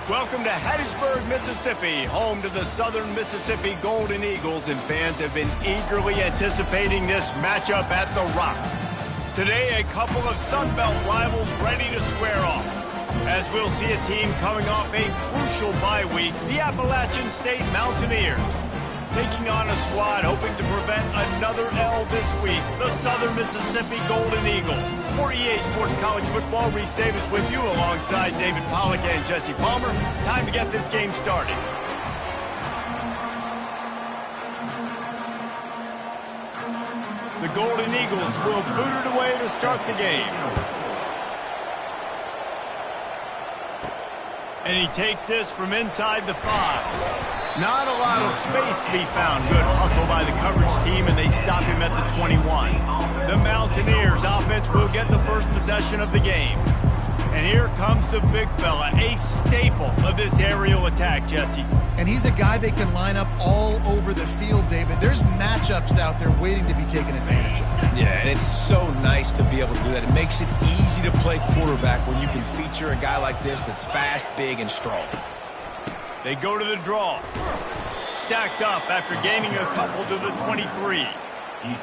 Welcome to Hattiesburg, Mississippi, home to the Southern Mississippi Golden Eagles, and fans have been eagerly anticipating this matchup at the Rock. Today, a couple of Sun Belt rivals ready to square off, as we'll see a team coming off a crucial bye week, the Appalachian State Mountaineers, taking on a squad hoping to prevent another L this week, the Southern Mississippi Golden Eagles. For EA Sports College Football, Reese Davis with you alongside David Pollack and Jesse Palmer. Time to get this game started. The Golden Eagles will boot it away to start the game. And he takes this from inside the 5. Not a lot of space to be found. Good hustle by the coverage team, and they stop him at the 21. The Mountaineers offense will get the first possession of the game. And here comes the big fella, a staple of this aerial attack, Jesse. And he's a guy they can line up all over the field, David. There's matchups out there waiting to be taken advantage of. Yeah, and it's so nice to be able to do that. It makes it easy to play quarterback when you can feature a guy like this that's fast, big, and strong. They go to the draw. Stacked up after gaining a couple to the 23.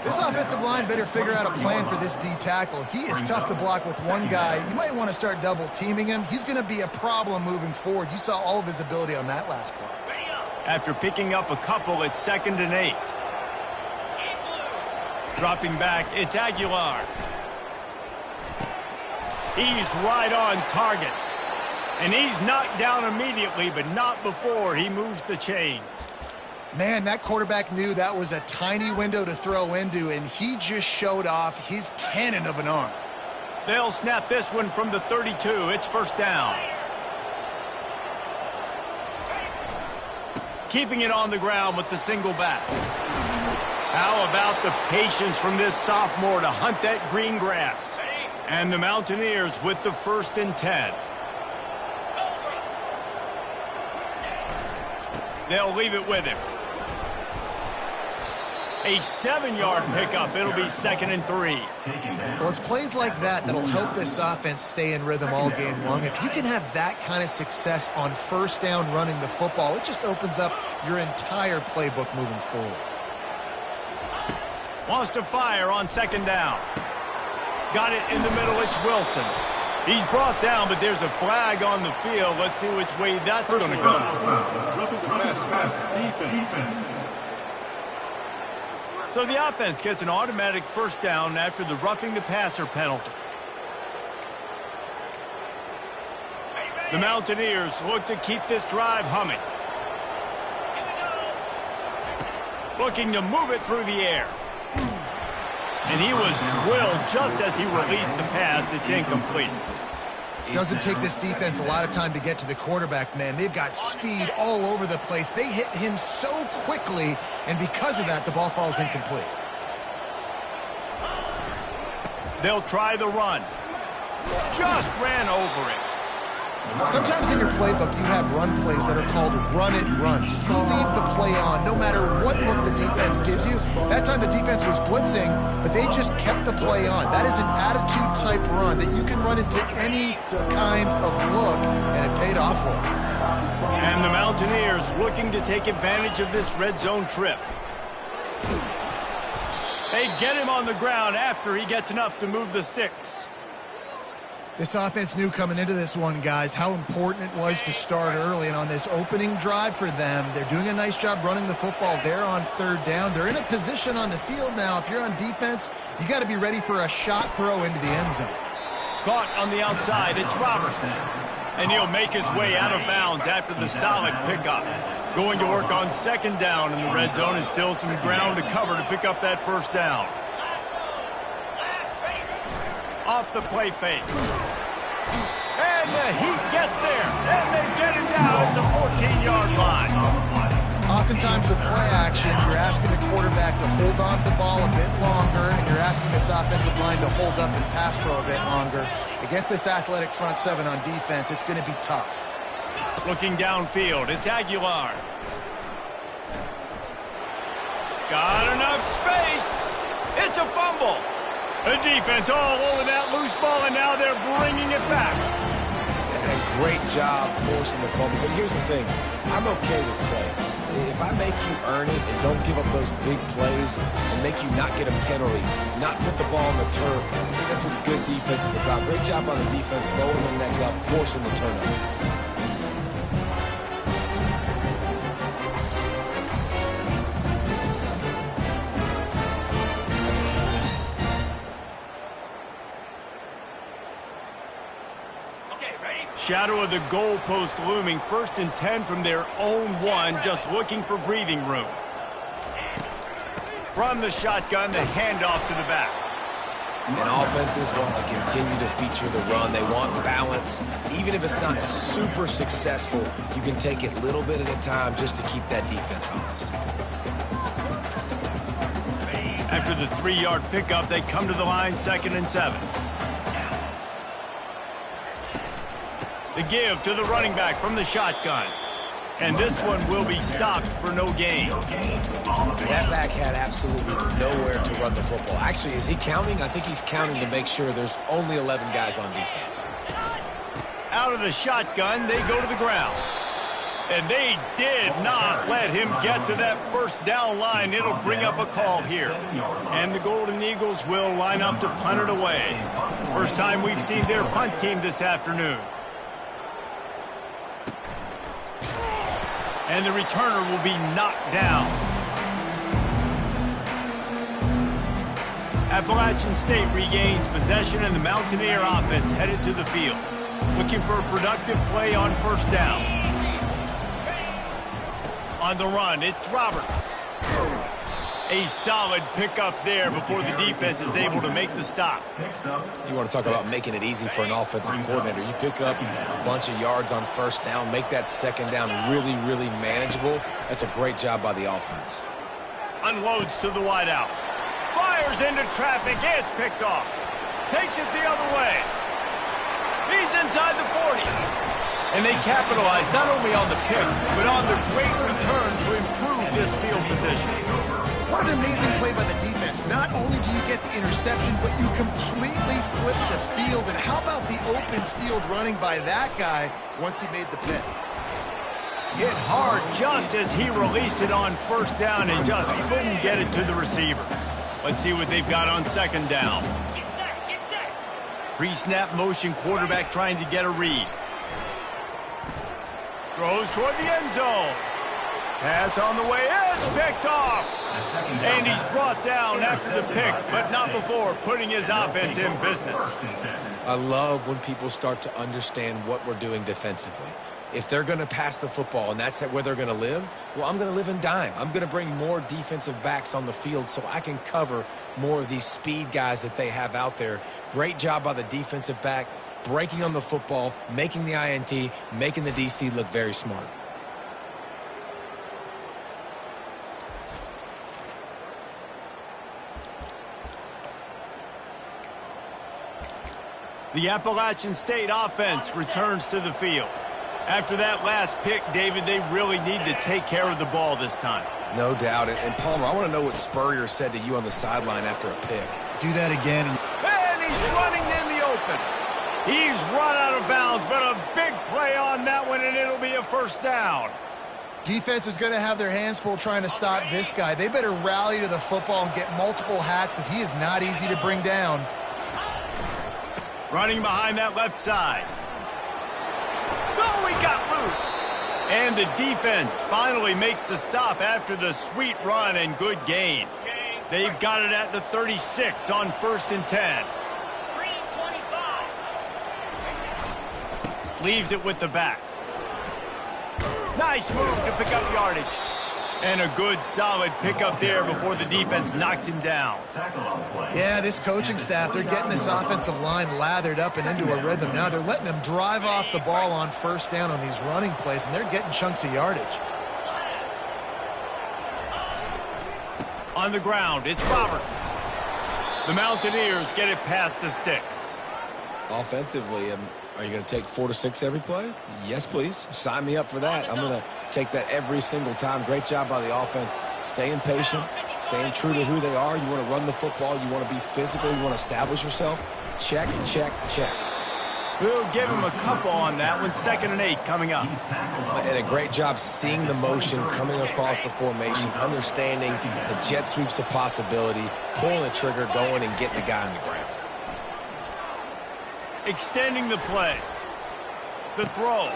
This offensive line better figure out a plan for this D tackle. He is tough to block with one guy. You might want to start double teaming him. He's going to be a problem moving forward. You saw all of his ability on that last play. After picking up a couple, it's 2nd and 8. Dropping back, it's Aguilar. He's right on target. And he's knocked down immediately, but not before he moves the chains. Man, that quarterback knew that was a tiny window to throw into, and he just showed off his cannon of an arm. They'll snap this one from the 32. It's 1st down. Keeping it on the ground with the single back. How about the patience from this sophomore to hunt that green grass? And the Mountaineers with the 1st and 10. They'll leave it with him. A 7-yard pickup. It'll be 2nd and 3. Well, it's plays like that that'll help this offense stay in rhythm all game long. If you can have that kind of success on 1st down running the football, it just opens up your entire playbook moving forward. Wants to fire on 2nd down. Got it in the middle. It's Wilson. He's brought down, but there's a flag on the field. Let's see which way that's going to go. Roughing the pass, defense. So the offense gets an automatic 1st down after the roughing the passer penalty. The Mountaineers look to keep this drive humming. Looking to move it through the air. And he was drilled just as he released the pass. It's incomplete. Doesn't take this defense a lot of time to get to the quarterback, man. They've got speed all over the place. They hit him so quickly, and because of that, the ball falls incomplete. They'll try the run. Just ran over it. Sometimes in your playbook, you have run plays that are called run-it runs. You leave the play on no matter what look the defense gives you. That time the defense was blitzing, but they just kept the play on. That is an attitude-type run that you can run into any kind of look, and it paid off for them. And the Mountaineers looking to take advantage of this red zone trip. They get him on the ground after he gets enough to move the sticks. This offense knew coming into this one, guys, how important it was to start early. And on this opening drive for them, they're doing a nice job running the football. They're on 3rd down. They're in a position on the field now. If you're on defense, you got to be ready for a shot throw into the end zone. Caught on the outside. It's Roberts. And he'll make his way out of bounds after the solid pickup. Going to work on 2nd down, and the red zone is still some ground to cover to pick up that 1st down. Off the play fake. And the Heat gets there. And they get it down at the 14-yard line. Oftentimes with play action, you're asking the quarterback to hold on to the ball a bit longer, and you're asking this offensive line to hold up and pass pro a bit longer. Against this athletic front 7 on defense, it's going to be tough. Looking downfield, it's Aguilar. Got enough space. It's a fumble. The defense all over that loose ball, and now they're bringing it back. And great job forcing the fumble. But here's the thing. I'm okay with plays. If I make you earn it and don't give up those big plays and make you not get a penalty, not put the ball on the turf, I think that's what good defense is about. Great job on the defense, bowling the neck up, forcing the turnover. Shadow of the goalpost looming, 1st and 10 from their own 1, just looking for breathing room. From the shotgun, the handoff to the back. And offenses want to continue to feature the run. They want balance. Even if it's not super successful, you can take it a little bit at a time just to keep that defense honest. After the 3-yard pickup, they come to the line, 2nd and 7. The give to the running back from the shotgun. And this one will be stopped for no gain. That back had absolutely nowhere to run the football. Actually, is he counting? I think he's counting to make sure there's only 11 guys on defense. Out of the shotgun, they go to the ground. And they did not let him get to that 1st down line. It'll bring up a call here. And the Golden Eagles will line up to punt it away. First time we've seen their punt team this afternoon. And the returner will be knocked down. Appalachian State regains possession, and the Mountaineer offense headed to the field, looking for a productive play on 1st down. On the run, it's Roberts. A solid pickup there before the defense is able to make the stop. You want to talk about making it easy for an offensive coordinator. You pick up a bunch of yards on 1st down, make that 2nd down really, really manageable. That's a great job by the offense. Unloads to the wideout. Fires into traffic. It's picked off. Takes it the other way. He's inside the 40. And they capitalize not only on the pick, but on the great return to improve this field position. What an amazing play by the defense. Not only do you get the interception, but you completely flip the field. And how about the open field running by that guy once he made the pick? Hit hard just as he released it on 1st down and just couldn't get it to the receiver. Let's see what they've got on 2nd down. Get set. Pre-snap motion, quarterback trying to get a read. Throws toward the end zone. Pass on the way, it's picked off. And he's brought down after the pick, but not before putting his offense in business. I love when people start to understand what we're doing defensively. If they're going to pass the football and that's where they're going to live, well, I'm going to live in dime. I'm going to bring more defensive backs on the field so I can cover more of these speed guys that they have out there. Great job by the defensive back, breaking on the football, making the INT, making the DC look very smart. The Appalachian State offense returns to the field. After that last pick, David, they really need to take care of the ball this time. No doubt. And Palmer, I want to know what Spurrier said to you on the sideline after a pick. Do that again. And he's running in the open. He's run out of bounds, but a big play on that one, and it'll be a 1st down. Defense is going to have their hands full trying to stop this guy. They better rally to the football and get multiple hats because he is not easy to bring down. Running behind that left side. Oh, he got loose. And the defense finally makes the stop after the sweet run and good gain. They've got it at the 36 on 1st and 10. 3-25. Leaves it with the back. Nice move to pick up yardage. And a good, solid pickup there before the defense knocks him down. Yeah, this coaching staff, they're getting this offensive line lathered up and into a rhythm. Now they're letting them drive off the ball on 1st down on these running plays, and they're getting chunks of yardage. On the ground, it's Roberts. The Mountaineers get it past the sticks. Offensively, are you going to take 4 to 6 every play? Yes, please. Sign me up for that. I'm going to take that every single time. Great job by the offense. Staying patient, staying true to who they are. You want to run the football. You want to be physical. You want to establish yourself. Check, check, check. We'll give him a couple on that one. 2nd and 8 coming up. And a great job seeing the motion coming across the formation, understanding the jet sweeps of possibility, pulling the trigger, going and getting the guy on the ground. Extending the play. The throw.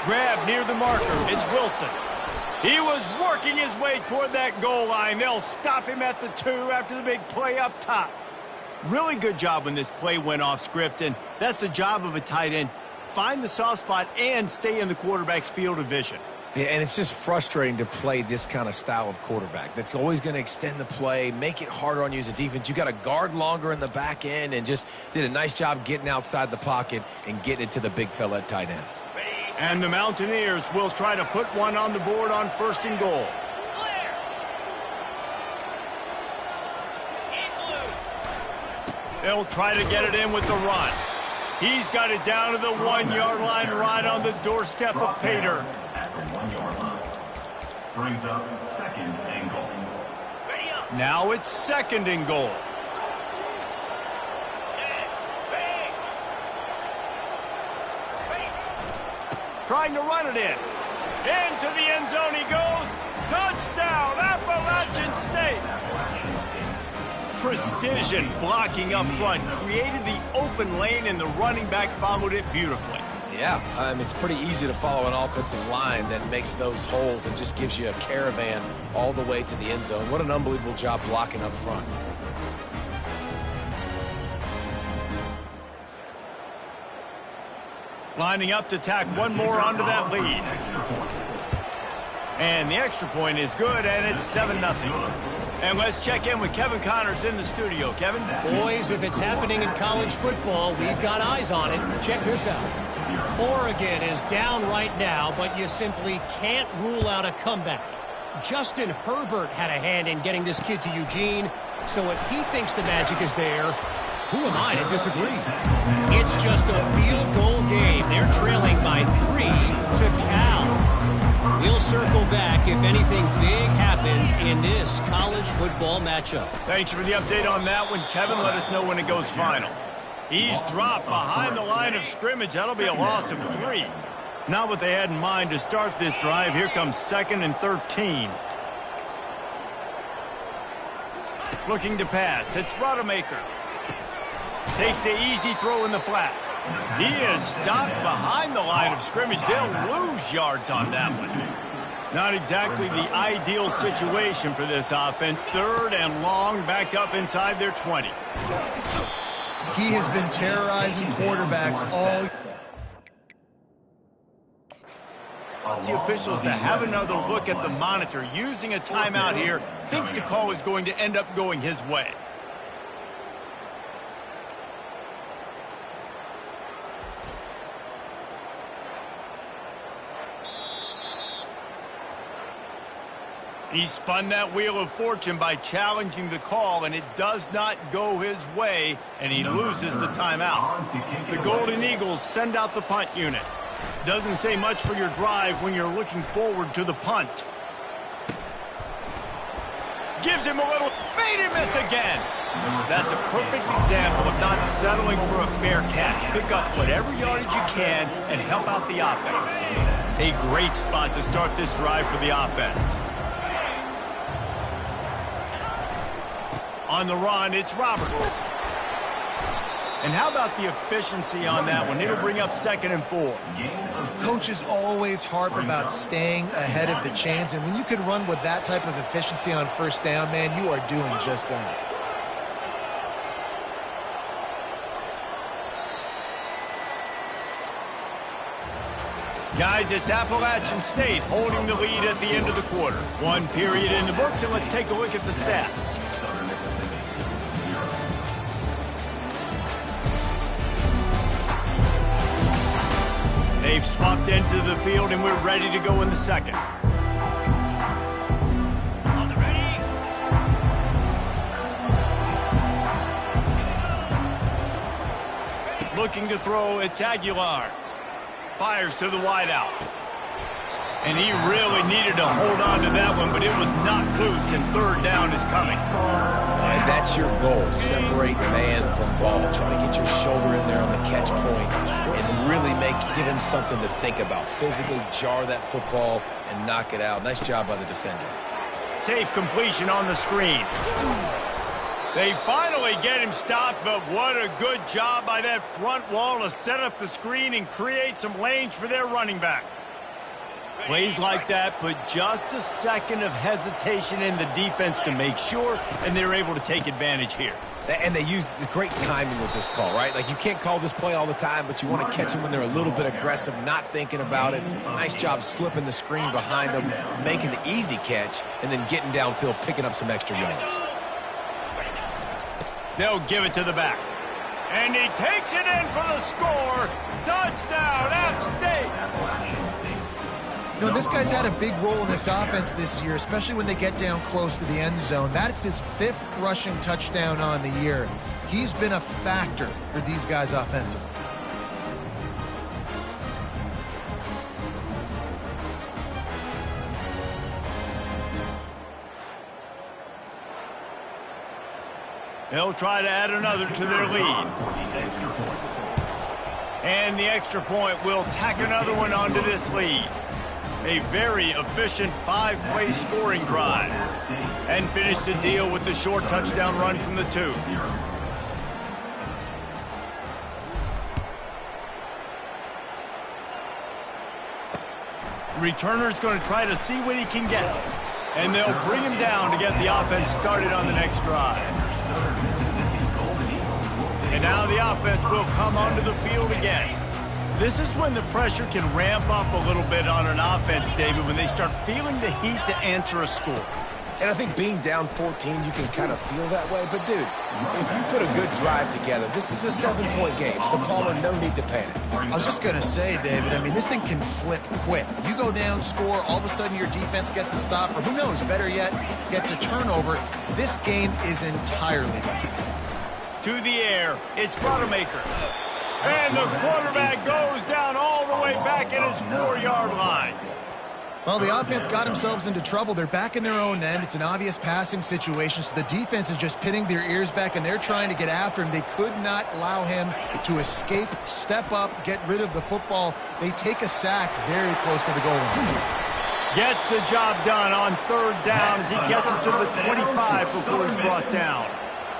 Grab near the marker. It's Wilson. He was working his way toward that goal line. They'll stop him at the 2 after the big play up top. Really good job when this play went off script, and that's the job of a tight end. Find the soft spot and stay in the quarterback's field of vision. Yeah, and it's just frustrating to play this kind of style of quarterback. That's always going to extend the play, make it harder on you as a defense. You got to guard longer in the back end, and just did a nice job getting outside the pocket and getting it to the big fella at tight end. And the Mountaineers will try to put one on the board on 1st and goal. They'll try to get it in with the run. He's got it down to the 1-yard line right on the doorstep of Pater. At the 1-yard line. Brings up 2nd and goal. Now it's 2nd and goal. Trying to run it in. Into the end zone he goes. Touchdown, Appalachian State. Precision blocking up front. Created the open lane, and the running back followed it beautifully. Yeah, it's pretty easy to follow an offensive line that makes those holes and just gives you a caravan all the way to the end zone. What an unbelievable job blocking up front. Lining up to tack one more onto that lead. And the extra point is good, and it's 7-0. And let's check in with Kevin Connors in the studio. Kevin? Boys, if it's happening in college football, we've got eyes on it. Check this out. Oregon is down right now, but you simply can't rule out a comeback. Justin Herbert had a hand in getting this kid to Eugene, so if he thinks the magic is there, who am I to disagree? It's just a field goal game. They're trailing by 3 to Cal. We'll circle back if anything big happens in this college football matchup. Thanks for the update on that one, Kevin. Let us know when it goes final. He's dropped behind the line of scrimmage. That'll be a loss of 3. Not what they had in mind to start this drive. Here comes 2nd and 13. Looking to pass. It's Rodemaker. Takes the easy throw in the flat. He is stopped behind the line of scrimmage. They'll lose yards on that one. Not exactly the ideal situation for this offense. 3rd and long, backed up inside their 20. He has been terrorizing quarterbacks all. Wants the officials to have another look at the monitor. Using a timeout here. Thinks the call is going to end up going his way. He spun that wheel of fortune by challenging the call, and it does not go his way, and he loses the timeout. The Golden Eagles send out the punt unit. Doesn't say much for your drive when you're looking forward to the punt. Gives him a little, made him miss again. That's a perfect example of not settling for a fair catch. Pick up whatever yardage you can and help out the offense. A great spot to start this drive for the offense. On the run, it's Roberts. And how about the efficiency on that one? It'll bring up 2nd and 4. Coaches always harp about staying ahead of the chains, and when you can run with that type of efficiency on 1st down, man, you are doing just that. Guys, it's Appalachian State holding the lead at the end of the quarter. 1 period in the books, and let's take a look at the stats. They've swapped into the field, and we're ready to go in the 2nd. On the ready. Looking to throw, it's Aguilar. Fires to the wideout. And he really needed to hold on to that one, but it was not loose, and third down is coming. And that's your goal, separate man from ball. Try to get your shoulder in there on the catch point and really give him something to think about. Physically jar that football and knock it out. Nice job by the defender. Safe completion on the screen. They finally get him stopped, but what a good job by that front wall to set up the screen and create some lanes for their running back. Plays like that put just a second of hesitation in the defense to make sure, and they're able to take advantage here. And they use the great timing with this call, right? Like, you can't call this play all the time, but you want to catch them when they're a little bit aggressive, not thinking about it. Nice job slipping the screen behind them, making the easy catch, and then getting downfield, picking up some extra yards. They'll give it to the back. And he takes it in for the score. Touchdown, App State. You know, this guy's had a big role in this offense this year, especially when they get down close to the end zone. That's his 5th rushing touchdown on the year. He's been a factor for these guys offensively. They'll try to add another to their lead. And the extra point will tack another one onto this lead. A very efficient 5-play scoring drive. And finish the deal with the short touchdown run from the 2. Returner's going to try to see what he can get. And they'll bring him down to get the offense started on the next drive. And now the offense will come onto the field again. This is when the pressure can ramp up a little bit on an offense, David, when they start feeling the heat to answer a score. And I think being down 14, you can kind of feel that way. But, dude, if you put a good drive together, this is a 7-point game. So, Palmer, no need to panic. I was just going to say, David, I mean, this thing can flip quick. You go down, score, all of a sudden your defense gets a stop, or who knows, better yet, gets a turnover. This game is entirely different. To the air, it's Rodemaker. And the quarterback goes down all the way back at his 4-yard line. Well, the offense got themselves into trouble. They're back in their own end. It's an obvious passing situation, so the defense is just pinning their ears back, and they're trying to get after him. They could not allow him to escape, step up, get rid of the football. They take a sack very close to the goal line. Gets the job done on 3rd down as he gets it to the 25 before he's brought down.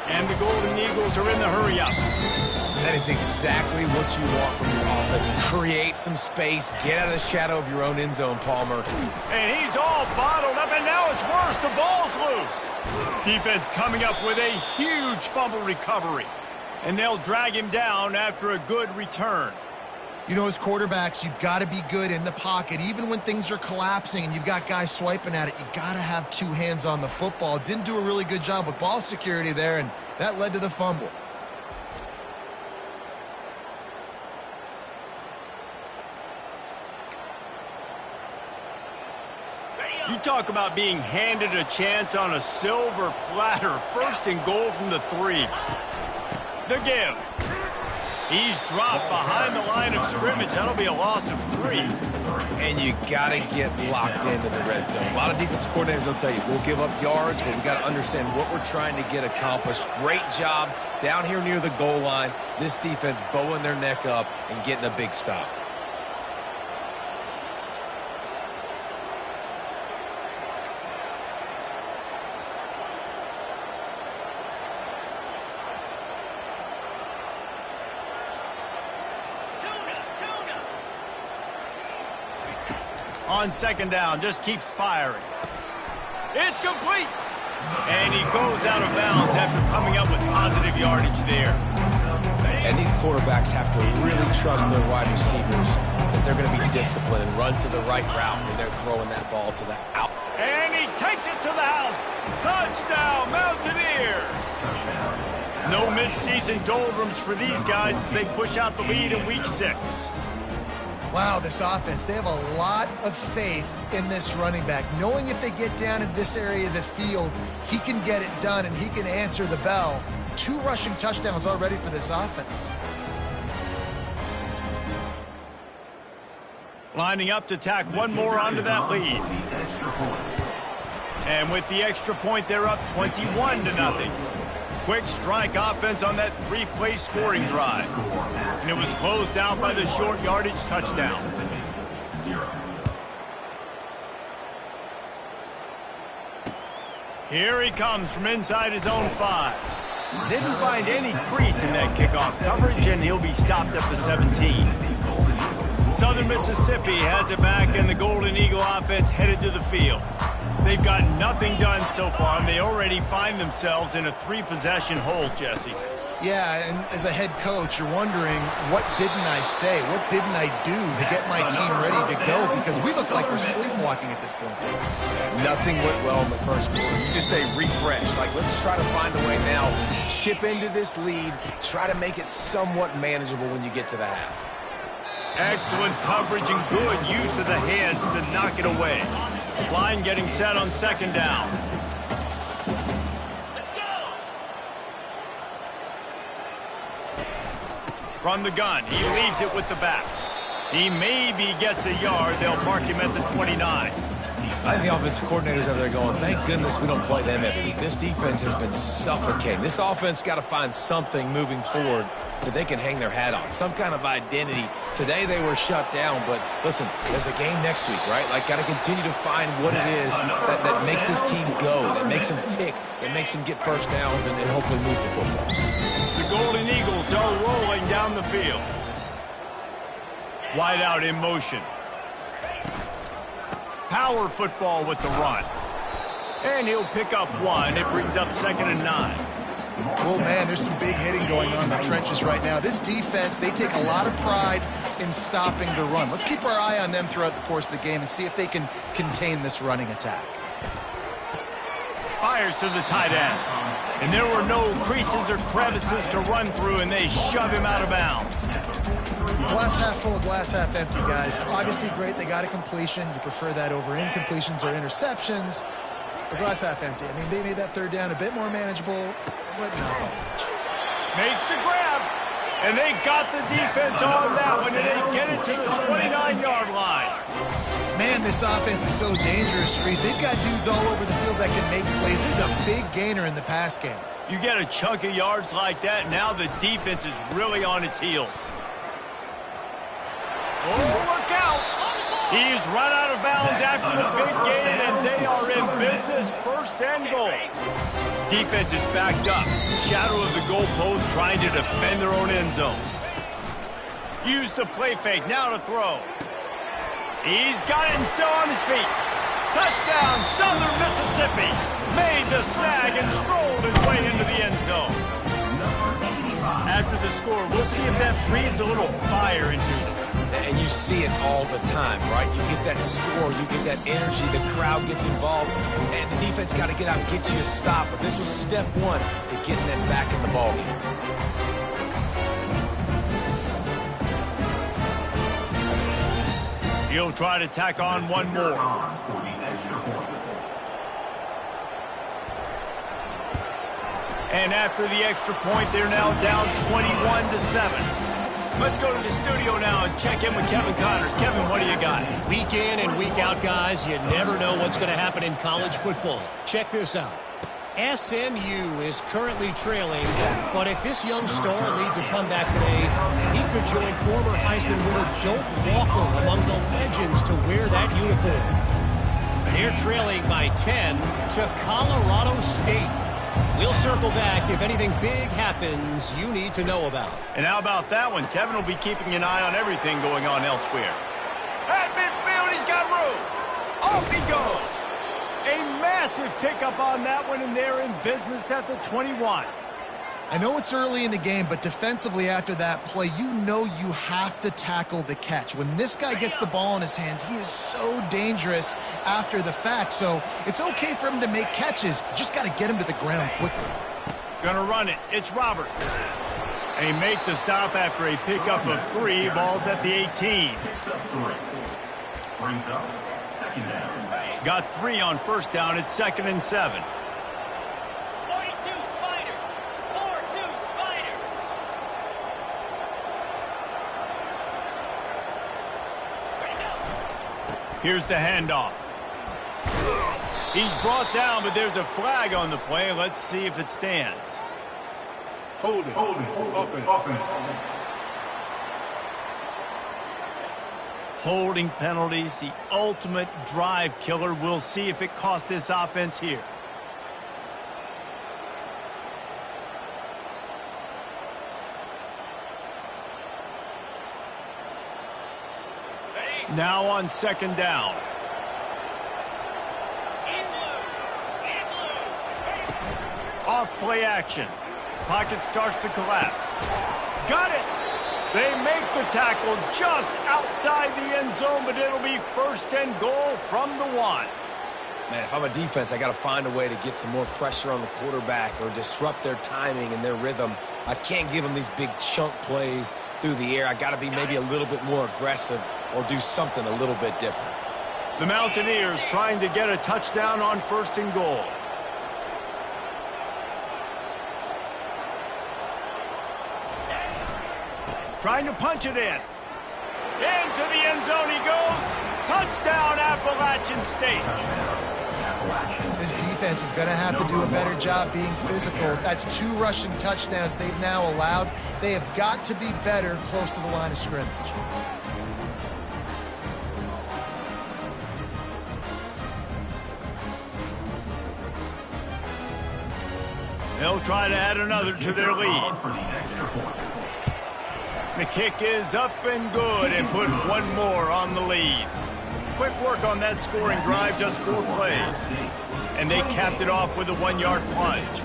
And the Golden Eagles are in the hurry-up. That is exactly what you want from your offense. Create some space. Get out of the shadow of your own end zone, Palmer. And he's all bottled up, and now it's worse. The ball's loose. Defense coming up with a huge fumble recovery. And they'll drag him down after a good return. You know, as quarterbacks, you've got to be good in the pocket. Even when things are collapsing and you've got guys swiping at it, you've got to have 2 hands on the football. Didn't do a really good job with ball security there, and that led to the fumble. You talk about being handed a chance on a silver platter. 1st and goal from the 3. The give. He's dropped behind the line of scrimmage. That'll be a loss of 3. And you got to get locked into the red zone. A lot of defensive coordinators will tell you, we'll give up yards, but we got to understand what we're trying to get accomplished. Great job down here near the goal line. This defense bowing their neck up and getting a big stop. On 2nd down, just keeps firing. It's complete. And he goes out of bounds after coming up with positive yardage there. And these quarterbacks have to really trust their wide receivers that they're going to be disciplined and run to the right route when they're throwing that ball to the out. And he takes it to the house. Touchdown, Mountaineers. No midseason doldrums for these guys as they push out the lead in Week 6. Wow, this offense, they have a lot of faith in this running back, knowing if they get down in this area of the field, he can get it done and he can answer the bell. 2 rushing touchdowns already for this offense. Lining up to tack one more onto that lead. And with the extra point, they're up 21-0. Quick strike offense on that 3-play scoring drive. And it was closed out by the short yardage touchdown. Here he comes from inside his own 5. Didn't find any crease in that kickoff coverage, and he'll be stopped at the 17. Southern Mississippi has it back, and the Golden Eagle offense headed to the field. They've got nothing done so far, and they already find themselves in a 3-possession hole, Jesse. Yeah, and as a head coach, you're wondering, what didn't I say? What didn't I do to get my team ready to go? Because we look like we're sleepwalking at this point. Nothing went well in the first quarter. You just say refresh. Like, let's try to find a way now. Chip into this lead. Try to make it somewhat manageable when you get to the half. Excellent coverage and good use of the hands to knock it away. Line getting set on second down. From the gun, he leaves it with the back. He maybe gets a yard. They'll mark him at the 29. I think the offensive coordinators over there going, thank goodness we don't play them every week. This defense has been suffocating. This offense got to find something moving forward that they can hang their hat on, some kind of identity. Today they were shut down, but listen, there's a game next week, right? Like, got to continue to find what it is that makes this team go, that makes them tick, that makes them get first downs and hopefully move the football. The Golden Eagles are rolling down the field. Wide out in motion. Power football with the run. And he'll pick up 1. It brings up 2nd and 9. Oh, man, there's some big hitting going on in the trenches right now. This defense, they take a lot of pride in stopping the run. Let's keep our eye on them throughout the course of the game and see if they can contain this running attack. Fires to the tight end. And there were no creases or crevices to run through, and they shove him out of bounds. Glass half full, glass half empty, guys. Obviously great, they got a completion. You prefer that over incompletions or interceptions. The glass half empty. I mean, they made that third down a bit more manageable, but not much. Makes the grab, and they got the defense on that one, and they get it to the 29-yard line. Man, this offense is so dangerous, Reese. They've got dudes all over the field that can make plays. There's a big gainer in the pass game. You get a chunk of yards like that, now the defense is really on its heels. Oh, look out! He's run out of bounds after the big gain, and they are in business, 1st and goal. Defense is backed up. Shadow of the goalpost trying to defend their own end zone. Use the play fake, now to throw. He's got it and still on his feet. Touchdown, Southern Mississippi. Made the snag and strolled his way into the end zone. After the score, we'll see if that breathes a little fire into them. And you see it all the time, right? You get that score, you get that energy, the crowd gets involved, and the defense got to get out and get you a stop. But this was step 1 to getting them back in the ballgame. He'll try to tack on one more. And after the extra point, they're now down 21-7. Let's go to the studio now and check in with Kevin Connors. Kevin, what do you got? Week in and week out, guys, you never know what's going to happen in college football. Check this out. SMU is currently trailing, but if this young star leads a comeback today, he could join former Heisman winner Doak Walker among the legends to wear that uniform. They're trailing by 10 to Colorado State. We'll circle back if anything big happens you need to know about. And how about that one? Kevin will be keeping an eye on everything going on elsewhere. At midfield, he's got room. Off he goes. A massive pickup on that one, and they're in business at the 21. I know it's early in the game, but defensively after that play, you know you have to tackle the catch. When this guy gets the ball in his hands, he is so dangerous after the fact. So it's okay for him to make catches. You just got to get him to the ground quickly. Gonna run it. It's Robert. And he make the stop after a pickup of 3. Ball's at the 18. Brings up 2nd down. Got 3 on 1st down. It's 2nd and 7. Here's the handoff. He's brought down, but there's a flag on the play. Let's see if it stands. Hold it. Offense. Holding penalties, the ultimate drive killer. We'll see if it costs this offense here. Now on second down. Off play action. Pocket starts to collapse. Got it! They make the tackle just outside the end zone, but it'll be first and goal from the 1. Man, if I'm a defense, I got to find a way to get some more pressure on the quarterback or disrupt their timing and their rhythm. I can't give them these big chunk plays through the air. I got to be maybe a little bit more aggressive or do something a little bit different. The Mountaineers trying to get a touchdown on first and goal. Trying to punch it in. Into the end zone he goes. Touchdown, Appalachian State. This defense is going to have to do a better job being physical. That's 2 rushing touchdowns they've now allowed. They have got to be better close to the line of scrimmage. They'll try to add another to their lead. The kick is up and good and put 1 more on the lead. Quick work on that scoring drive, just 4 plays. And they capped it off with a 1-yard plunge.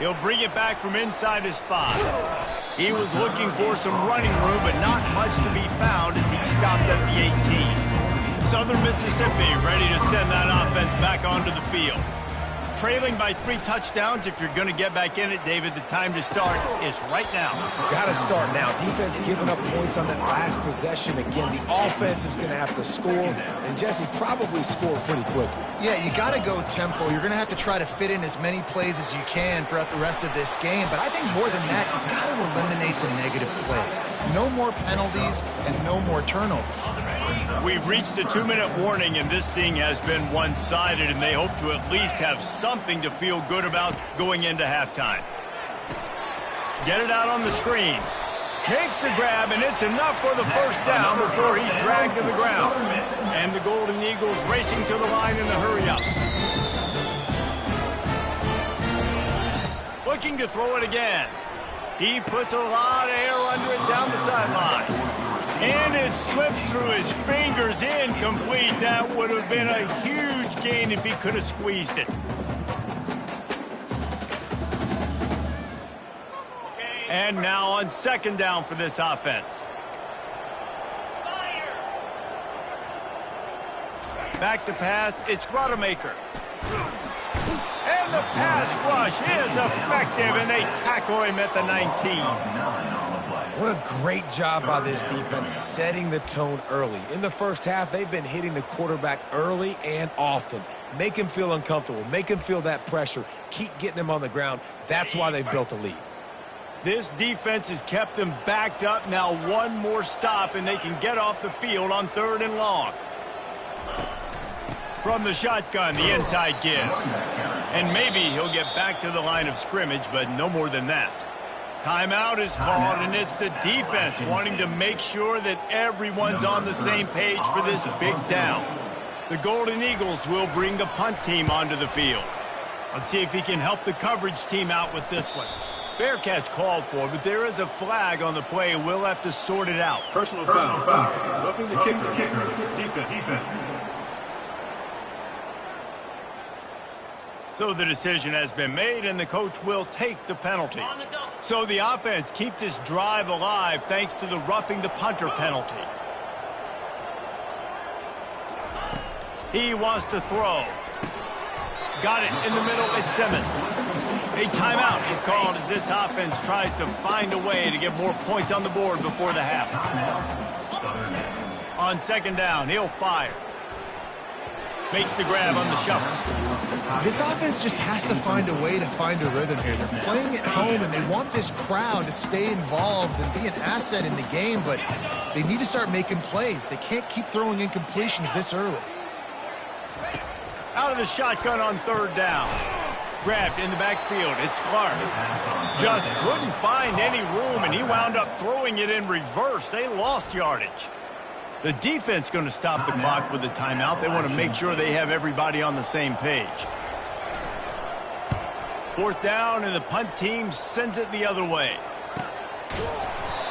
He'll bring it back from inside his 5. He was looking for some running room, but not much to be found as he stopped at the 18. Southern Mississippi ready to send that offense back onto the field. Trailing by 3 touchdowns. If you're going to get back in it, David, the time to start is right now. Got to start now. Defense giving up points on that last possession. Again, the offense is going to have to score, and Jesse probably score pretty quickly. Yeah, you got to go tempo. You're going to have to try to fit in as many plays as you can throughout the rest of this game. But I think more than that, you got to eliminate the negative plays. No more penalties and no more turnovers. We've reached the 2-minute warning, and this thing has been one-sided, and they hope to at least have something to feel good about going into halftime. Get it out on the screen. Makes the grab, and it's enough for the first down before he's dragged to the ground. And the Golden Eagles racing to the line in the hurry-up. Looking to throw it again. He puts a lot of air under it down the sideline. And it slips through his fingers, incomplete. That would have been a huge gain if he could have squeezed it. And now on second down for this offense. Back to pass, it's Rodemaker. And the pass rush is effective, and they tackle him at the 19. What a great job by this defense setting the tone early. In the first half, they've been hitting the quarterback early and often. Make him feel uncomfortable. Make him feel that pressure. Keep getting him on the ground. That's why they've built a lead. This defense has kept them backed up. Now 1 more stop, and they can get off the field on 3rd and long. From the shotgun, the inside give. And maybe he'll get back to the line of scrimmage, but no more than that. Timeout is called, and it's the defense wanting to make sure that everyone's on the same page for this big down. The Golden Eagles will bring the punt team onto the field. Let's see if he can help the coverage team out with this one. Fair catch called for, but there is a flag on the play. We'll have to sort it out. Personal foul. Roughing the kicker. Defense. So the decision has been made, and the coach will take the penalty. So the offense keeps this drive alive thanks to the roughing the punter penalty. He wants to throw. Got it in the middle. It's Simmons. A timeout is called as this offense tries to find a way to get more points on the board before the half. On second down, he'll fire. Makes the grab on the shuffle. This offense just has to find a way to find a rhythm here. They're playing at home, and they want this crowd to stay involved and be an asset in the game, but they need to start making plays. They can't keep throwing incompletions this early. Out of the shotgun on third down. Grabbed in the backfield. It's Clark. Just couldn't find any room, and he wound up throwing it in reverse. They lost yardage. The defense going to stop the clock with a timeout. They want to make sure they have everybody on the same page. Fourth down, and the punt team sends it the other way.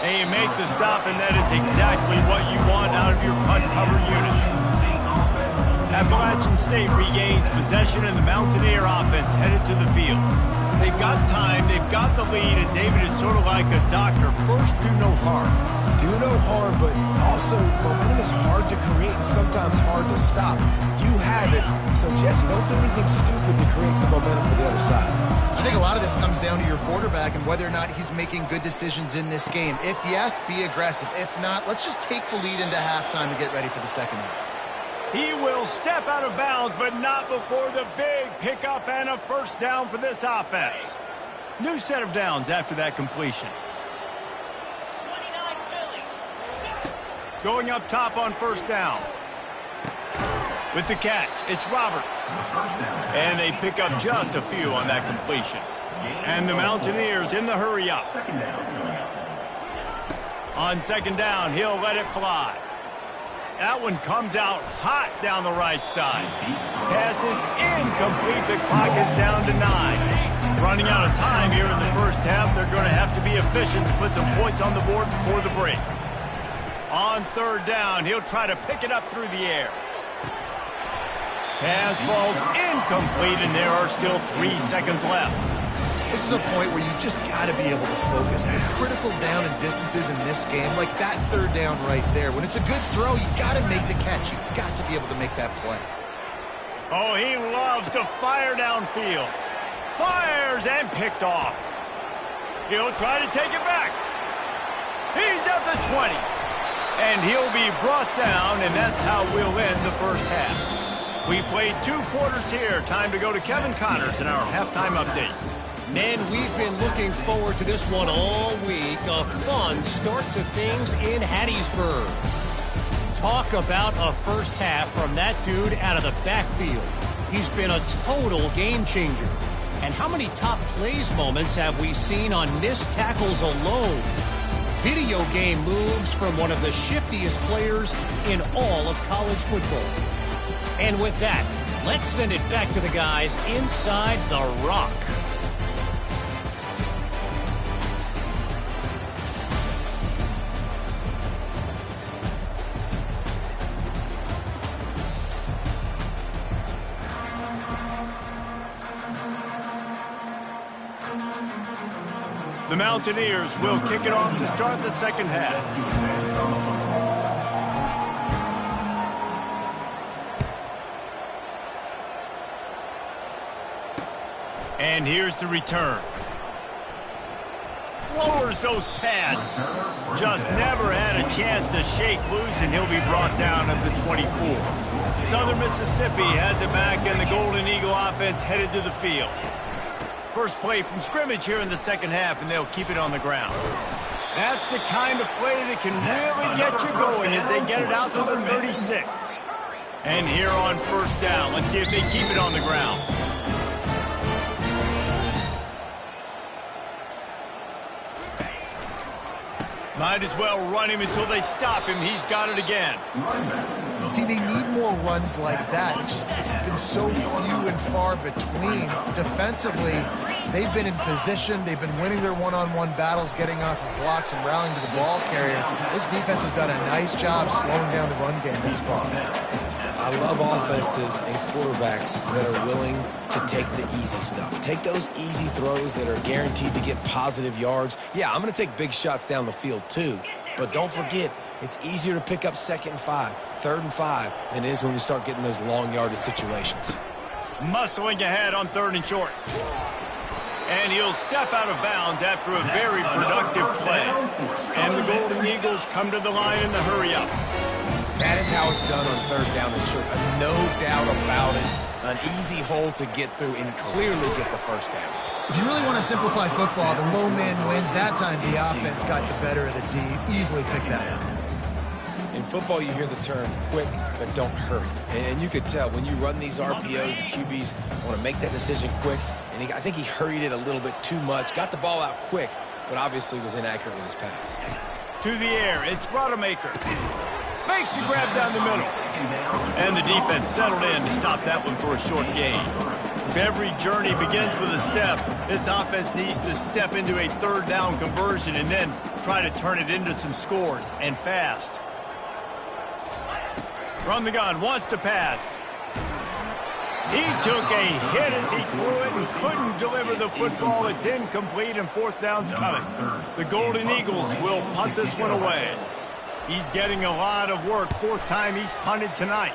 And you make the stop, and that is exactly what you want out of your punt cover unit. Appalachian State regains possession, and the Mountaineer offense headed to the field. They've got time, they've got the lead, and David is sort of like a doctor. First, do no harm. Do no harm, but also momentum is hard to create and sometimes hard to stop. You have it, so Jesse, don't do anything stupid to create some momentum for the other side. I think a lot of this comes down to your quarterback and whether or not he's making good decisions in this game. If yes, be aggressive. If not, let's just take the lead into halftime and get ready for the second half. He will step out of bounds, but not before the big pickup and a first down for this offense. New set of downs after that completion. Going up top on first down. With the catch, it's Roberts. And they pick up just a few on that completion. And the Mountaineers in the hurry up. On second down, he'll let it fly. That one comes out hot down the right side. Pass is incomplete. The clock is down to 9. Running out of time here in the first half. They're going to have to be efficient to put some points on the board before the break. On third down, he'll try to pick it up through the air. Pass falls incomplete, and there are still 3 seconds left. This is a point where you just got to be able to focus. The critical down and distances in this game, like that third down right there. When it's a good throw, you got to make the catch. You've got to be able to make that play. Oh, he loves to fire downfield. Fires and picked off. He'll try to take it back. He's at the 20. And he'll be brought down, and that's how we'll end the first half. We played 2 quarters here. Time to go to Kevin Connors in our halftime update. Men, we've been looking forward to this one all week. A fun start to things in Hattiesburg. Talk about a first half from that dude out of the backfield. He's been a total game changer. And how many top plays moments have we seen on missed tackles alone? Video game moves from one of the shiftiest players in all of college football. And with that, let's send it back to the guys inside the Rock. The Mountaineers will kick it off to start the second half. And here's the return. Lowers those pads. Just never had a chance to shake loose, and he'll be brought down at the 24. Southern Mississippi has it back, and the Golden Eagle offense headed to the field. First play from scrimmage here in the second half, and they'll keep it on the ground. That's the kind of play that can really get you going as they get it out to the 36. And here on first down, let's see if they keep it on the ground. Might as well run him until they stop him. He's got it again. See, they need more runs like that. It's been so few and far between. Defensively, they've been in position. They've been winning their one-on-one battles, getting off of blocks and rallying to the ball carrier. This defense has done a nice job slowing down the run game this far. I love offenses and quarterbacks that are willing to take the easy stuff. Take those easy throws that are guaranteed to get positive yards. Yeah, I'm going to take big shots down the field too. But don't forget, it's easier to pick up 2nd and 5, 3rd and 5 than it is when we start getting those long yardage situations. Muscling ahead on 3rd and short. And he'll step out of bounds after a very productive play. And the Golden Eagles come to the line in the hurry up. That is how it's done on third down and short. No doubt about it. An easy hole to get through and clearly get the first down. If you really want to simplify football, the low man wins. That time the offense got the better of the D. Easily picked that up. In football, you hear the term quick, but don't hurry. And you could tell when you run these RPOs, the QBs want to make that decision quick. And I think he hurried it a little bit too much. Got the ball out quick, but obviously was inaccurate with his pass. To the air, it's Rodemaker. Makes the grab down the middle. And the defense settled in to stop that one for a short gain. If every journey begins with a step, this offense needs to step into a third down conversion and then try to turn it into some scores, and fast. From the gun, wants to pass. He took a hit as he threw it and couldn't deliver the football. It's incomplete and fourth down's coming. The Golden Eagles will punt this one away. He's getting a lot of work. Fourth time he's punted tonight.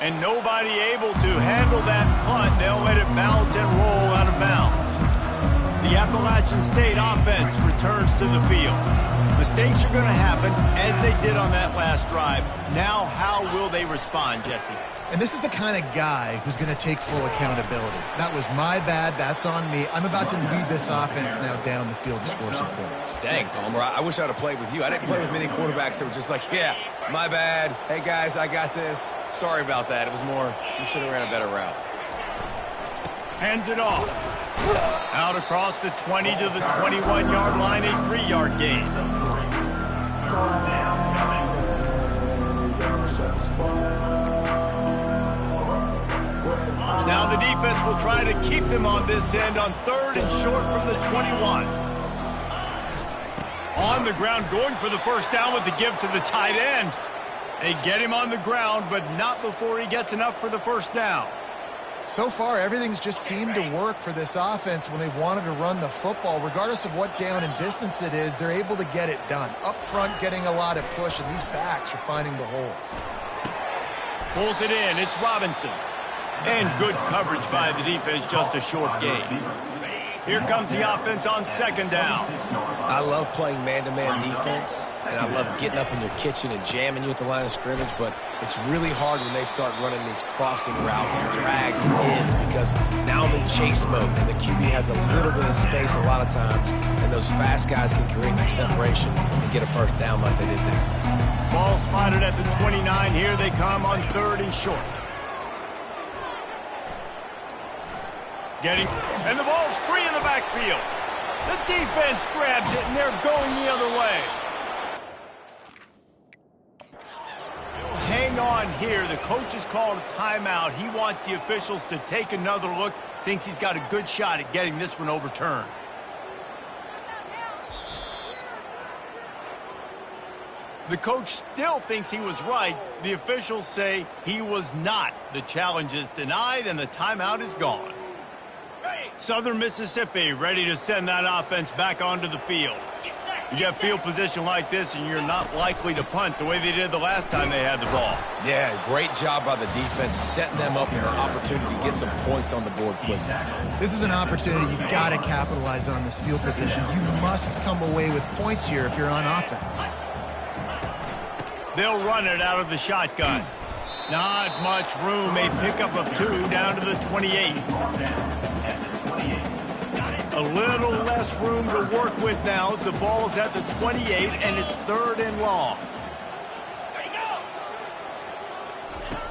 And nobody able to handle that punt. They'll let it bounce and roll out of bounds. The Appalachian State offense returns to the field. Mistakes are going to happen, as they did on that last drive. Now, how will they respond, Jesse? And this is the kind of guy who's going to take full accountability. That was my bad. That's on me. I'm about to lead this offense now down the field to score some points. Dang, Palmer, I wish I'd have played with you. I didn't play with many quarterbacks that were just like, yeah, my bad. Hey, guys, I got this. Sorry about that. It was more, you should have ran a better route. Hands it off. Out across the 20 to the 21-yard line, a 3-yard gain. Now the defense will try to keep them on this end on third and short from the 21. On the ground, going for the first down with the give to the tight end. They get him on the ground, but not before he gets enough for the first down. So far, everything's just seemed to work for this offense when they've wanted to run the football. Regardless of what down and distance it is, they're able to get it done. Up front, getting a lot of push, and these backs are finding the holes. Pulls it in. It's Robinson. And good coverage by the defense, just a short gain. Here comes the offense on second down. I love playing man-to-man defense, and I love getting up in your kitchen and jamming you at the line of scrimmage, but it's really hard when they start running these crossing routes and drag ends because now I'm in chase mode, and the QB has a little bit of space a lot of times, and those fast guys can create some separation and get a first down like they did there. Ball spotted at the 29. Here they come on third and short. And the ball's free in the backfield. The defense grabs it, and they're going the other way. Hang on here. The coach has called a timeout. He wants the officials to take another look. Thinks he's got a good shot at getting this one overturned. The coach still thinks he was right. The officials say he was not. The challenge is denied, and the timeout is gone. Southern Mississippi ready to send that offense back onto the field. You get field position like this, and you're not likely to punt the way they did the last time they had the ball. Yeah, great job by the defense, setting them up with an opportunity to get some points on the board quickly. This is an opportunity you got to capitalize on this field position. You must come away with points here if you're on offense. They'll run it out of the shotgun. Not much room. A pickup of 2 down to the 28. A little less room to work with now as the ball's at the 28 and it's third and long.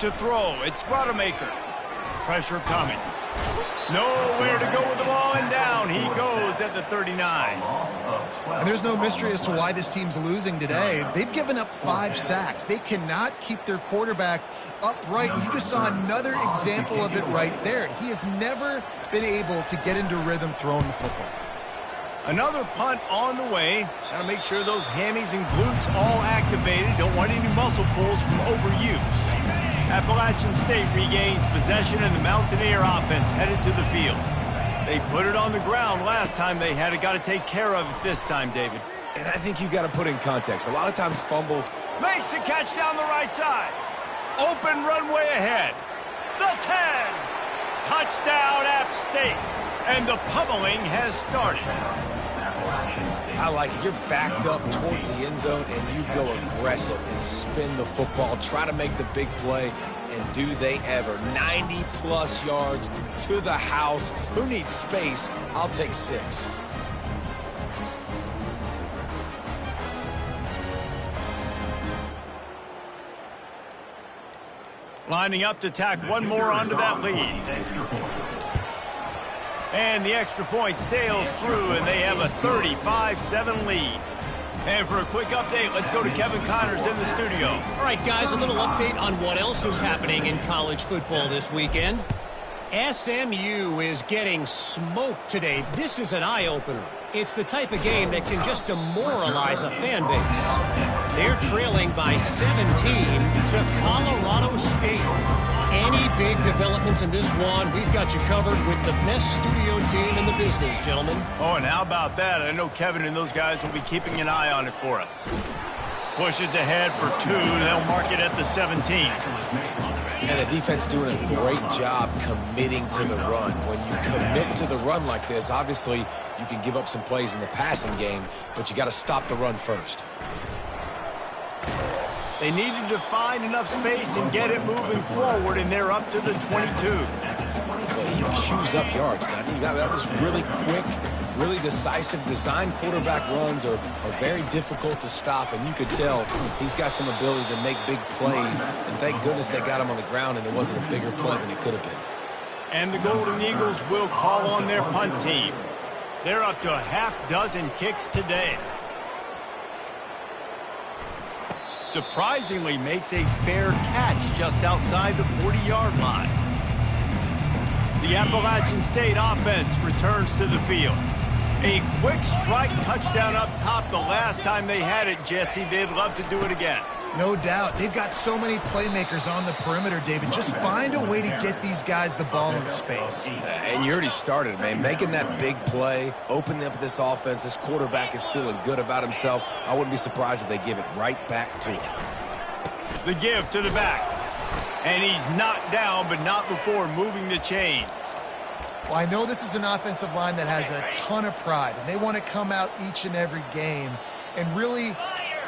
To throw, it's Rodemaker. Pressure coming. Nowhere to go with the ball, and down he goes at the 39. And there's no mystery as to why this team's losing today. They've given up 5 sacks. They cannot keep their quarterback upright. You just saw another example of it right there. He has never been able to get into rhythm throwing the football. Another punt on the way. Got to make sure those hammies and glutes all activated. Don't want any muscle pulls from overuse. Appalachian State regains possession, and the Mountaineer offense headed to the field. They put it on the ground last time they had it. Got to take care of it this time, David. And I think you got to put in context. A lot of times fumbles. Makes the catch down the right side. Open runway ahead. The 10. Touchdown, App State. And the pummeling has started. Appalachian State. I like it. You're backed up towards the end zone, and you go aggressive and spin the football, try to make the big play, and do they ever. 90-plus yards to the house. Who needs space? I'll take 6. Lining up to tack one more onto that lead. And the extra point sails through, and they have a 35-7 lead. And for a quick update, let's go to Kevin Connors in the studio. All right, guys, a little update on what else is happening in college football this weekend. SMU is getting smoked today. This is an eye-opener. It's the type of game that can just demoralize a fan base. They're trailing by 17 to Colorado State. Any big developments in this one, we've got you covered with the best studio team in the business, gentlemen. Oh, and how about that? I know Kevin and those guys will be keeping an eye on it for us. Pushes ahead for 2. They'll mark it at the 17. And the defense doing a great job committing to the run. When you commit to the run like this, obviously you can give up some plays in the passing game, but you got to stop the run first. They needed to find enough space and get it moving forward, and they're up to the 22. Well, he chews up yards. That was really quick, really decisive. Design quarterback runs are very difficult to stop, and you could tell he's got some ability to make big plays, and thank goodness they got him on the ground and it wasn't a bigger play than it could have been. And the Golden Eagles will call on their punt team. They're up to a half-dozen kicks today. Surprisingly makes a fair catch just outside the 40-yard line. The Appalachian State offense returns to the field. A quick strike touchdown up top the last time they had it, Jesse. They'd love to do it again. No doubt. They've got so many playmakers on the perimeter, David. Just find a way to get these guys the ball in space. And you already started, man. Making that big play, opening up this offense. This quarterback is feeling good about himself. I wouldn't be surprised if they give it right back to him. The give to the back. And he's knocked down, but not before moving the chains. Well, I know this is an offensive line that has a ton of pride, and they want to come out each and every game and really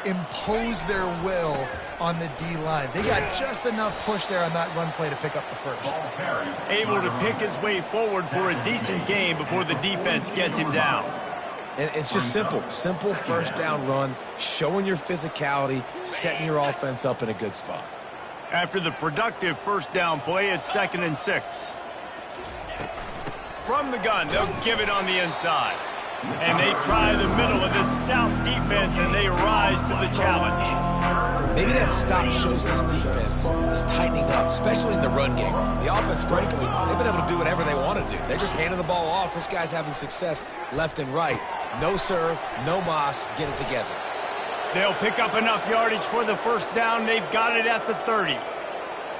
impose their will on the D-line. They got just enough push there on that run play to pick up the first. Able to pick his way forward for a decent game before the defense gets him down. And it's just simple first down run, showing your physicality, setting your offense up in a good spot. After the productive first down play, it's 2nd and 6. From the gun, they'll give it on the inside. And they try the middle of this stout defense, and they rise to the challenge. Maybe that stop shows this defense is tightening up, especially in the run game. The offense, frankly, they've been able to do whatever they want to do. They're just handing the ball off. This guy's having success left and right. No serve, no moss, get it together. They'll pick up enough yardage for the first down. They've got it at the 30.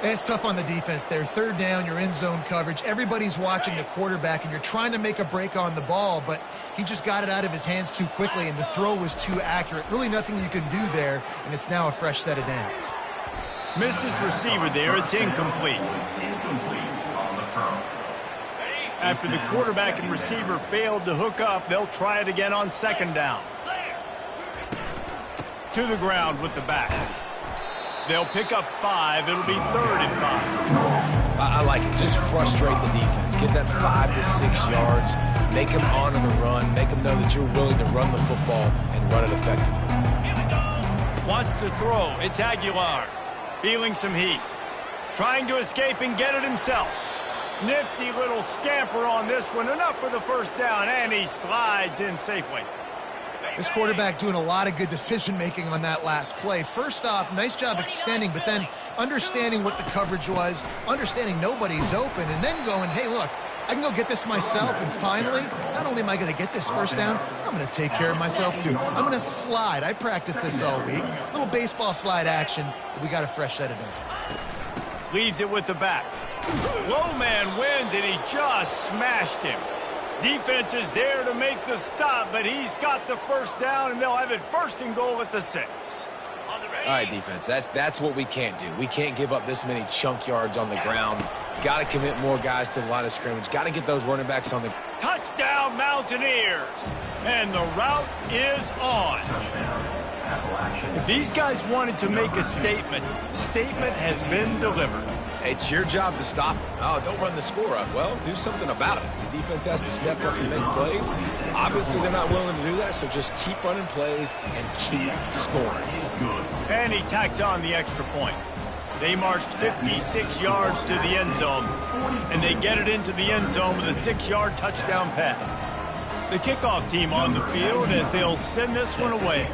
It's tough on the defense there. 3rd down, you're in zone coverage. Everybody's watching the quarterback, and you're trying to make a break on the ball, but he just got it out of his hands too quickly, and the throw was too accurate. Really nothing you can do there, and it's now a fresh set of downs. Missed his receiver there. It's incomplete. After the quarterback and receiver failed to hook up, they'll try it again on 2nd down. To the ground with the back. They'll pick up 5. It'll be 3rd and 5. I like it. Just frustrate the defense. Get that 5 to 6 yards. Make them honor the run. Make them know that you're willing to run the football and run it effectively. Wants to throw. It's Aguilar. Feeling some heat. Trying to escape and get it himself. Nifty little scamper on this one. Enough for the first down, and he slides in safely. This quarterback doing a lot of good decision-making on that last play. First off, nice job extending, but then understanding what the coverage was, understanding nobody's open, and then going, hey, look, I can go get this myself, and finally, not only am I going to get this first down, I'm going to take care of myself too. I'm going to slide. I practiced this all week. Little baseball slide action, but we got a fresh set of downs. Leaves it with the back. Low man wins, and he just smashed him. Defense is there to make the stop, but he's got the first down, and they'll have it 1st and goal at the 6. All right, defense, that's what we can't do. We can't give up this many chunk yards on the ground. Got to commit more guys to the line of scrimmage. Got to get those running backs on the... Touchdown, Mount Mountaineers. And the route is on. If these guys wanted to make a statement, statement has been delivered. It's your job to stop them. Oh, don't run the score up. Well, do something about it. The defense has to step up and make plays. Obviously, they're not willing to do that, so just keep running plays and keep scoring. And he tacks on the extra point. They marched 56 yards to the end zone, and they get it into the end zone with a 6-yard touchdown pass. The kickoff team on the field as they'll send this one away.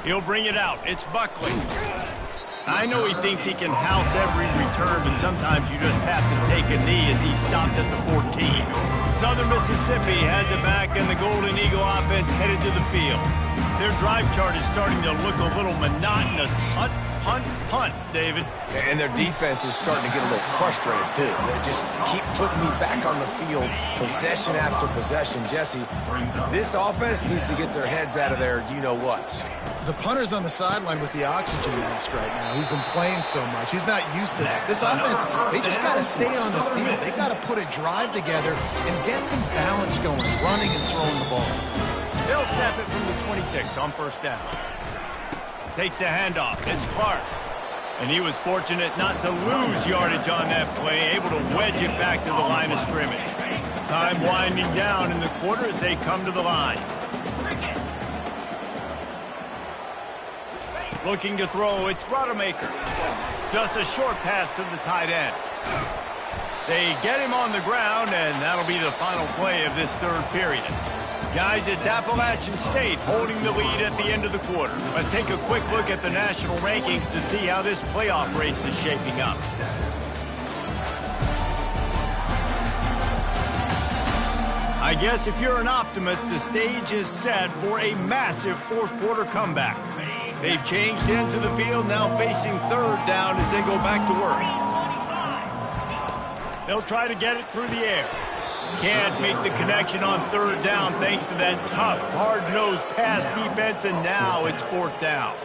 He'll bring it out. It's Buckley. I know he thinks he can house every return, but sometimes you just have to take a knee as he stopped at the 14. Southern Mississippi has it back, and the Golden Eagle offense headed to the field. Their drive chart is starting to look a little monotonous. Punt, punt, punt, David. And their defense is starting to get a little frustrated, too. They just keep putting me back on the field, possession after possession. Jesse, this offense needs to get their heads out of their you-know-whats. The punter's on the sideline with the oxygen mask right now. He's been playing so much. He's not used to this. This offense, they just got to stay on the field. They got to put a drive together and get some balance going, running and throwing the ball. They'll snap it from the 26 on first down. Takes the handoff. It's Clark. And he was fortunate not to lose yardage on that play, able to wedge it back to the line of scrimmage. Time winding down in the quarter as they come to the line. Looking to throw, it's Rodemaker. Just a short pass to the tight end. They get him on the ground, and that'll be the final play of this third period. Guys, it's Appalachian State holding the lead at the end of the quarter. Let's take a quick look at the national rankings to see how this playoff race is shaping up. I guess if you're an optimist, the stage is set for a massive fourth quarter comeback. They've changed ends of the field, now facing third down as they go back to work. They'll try to get it through the air. Can't make the connection on third down thanks to that tough, hard-nosed pass defense, and now it's fourth down.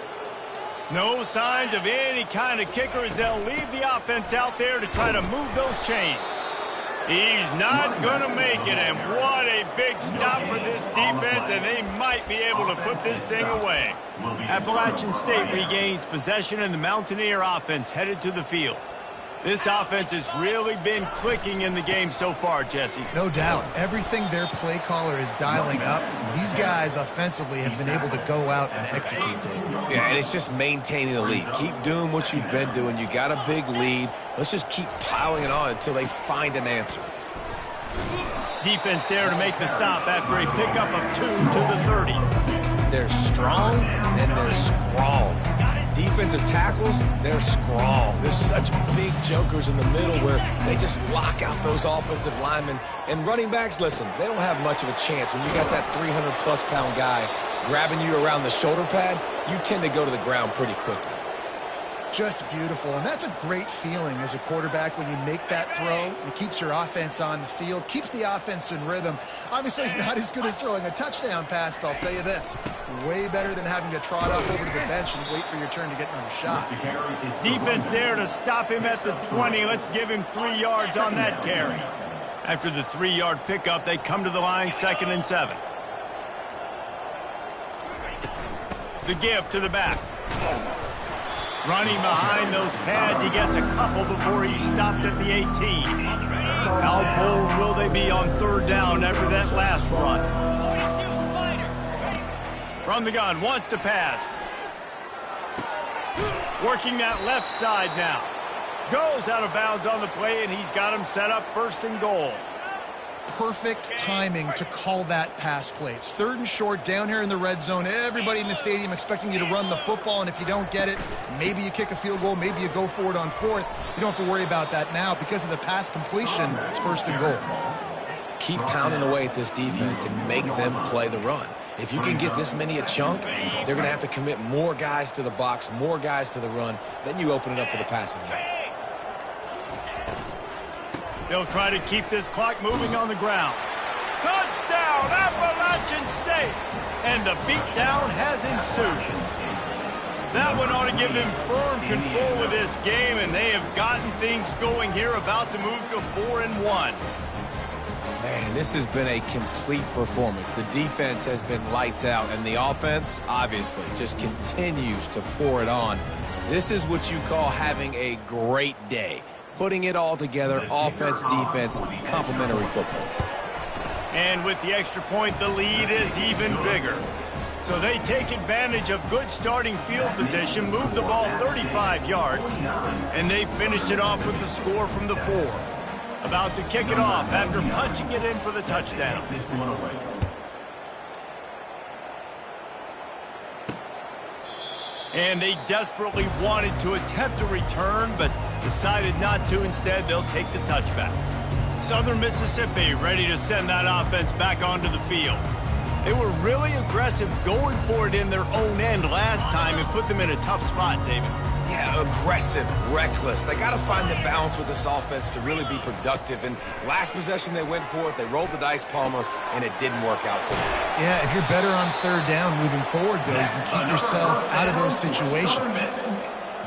No signs of any kind of kicker as they'll leave the offense out there to try to move those chains. He's not going to make it, and what a big stop for this defense, and they might be able to put this thing away. Appalachian State regains possession, and the Mountaineer offense headed to the field. This offense has really been clicking in the game so far, Jesse. No doubt. Everything their play caller is dialing up, these guys offensively have been able to go out and execute. Yeah, and it's just maintaining the lead. Keep doing what you've been doing. You got a big lead. Let's just keep piling it on until they find an answer. Defense there to make the stop after a pickup of 2 to the 30. They're strong, and they're strong. Defensive tackles, they're strong. There's such big jokers in the middle where they just lock out those offensive linemen. And running backs, listen, they don't have much of a chance. When you got that 300-plus pound guy grabbing you around the shoulder pad, you tend to go to the ground pretty quickly. Just beautiful, and that's a great feeling as a quarterback when you make that throw. It keeps your offense on the field, keeps the offense in rhythm. Obviously not as good as throwing a touchdown pass, but I'll tell you this, way better than having to trot up over to the bench and wait for your turn to get another shot. Defense there to stop him at the 20. Let's give him 3 yards on that carry. After the 3-yard pickup, they come to the line, 2nd and 7. The give to the back. Running behind those pads, he gets a couple before he stopped at the 18. How bold will they be on third down after that last run? From the gun, wants to pass. Working that left side now. Goes out of bounds on the play, and he's got him set up 1st and goal. Perfect timing to call that pass play. It's 3rd and short down here in the red zone. Everybody in the stadium expecting you to run the football, and if you don't get it, maybe you kick a field goal, maybe you go for it on 4th. You don't have to worry about that now. Because of the pass completion, it's 1st and goal. Keep pounding away at this defense and make them play the run. If you can get this many a chunk, they're going to have to commit more guys to the box, more guys to the run. Then you open it up for the passing game. They'll try to keep this clock moving on the ground. Touchdown, Appalachian State! And the beatdown has ensued. That one ought to give them firm control of this game, and they have gotten things going here, about to move to 4-1. Man, this has been a complete performance. The defense has been lights out, and the offense, obviously, just continues to pour it on. This is what you call having a great day. Putting it all together, offense, defense, complementary football. And with the extra point, the lead is even bigger. So they take advantage of good starting field position, move the ball 35 yards, and they finished it off with the score from the 4. About to kick it off after punching it in for the touchdown. And they desperately wanted to attempt a return, but decided not to. Instead, they'll take the touchback. Southern Mississippi ready to send that offense back onto the field. They were really aggressive going for it in their own end last time and put them in a tough spot, David. Yeah, aggressive, reckless. They got to find the balance with this offense to really be productive. And last possession they went for it, they rolled the dice, Palmer, and it didn't work out for them. Yeah, if you're better on third down moving forward, though, you can keep yourself out of those situations.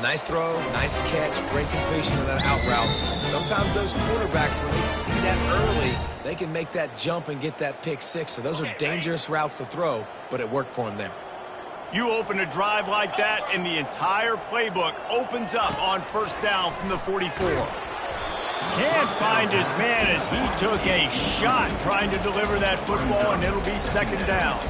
Nice throw, nice catch, great completion of that out route. Sometimes those quarterbacks, when they see that early, they can make that jump and get that pick six. So those are dangerous routes to throw, but it worked for him there. You open a drive like that, and the entire playbook opens up on first down from the 44. Can't find his man as he took a shot trying to deliver that football, and it'll be second down.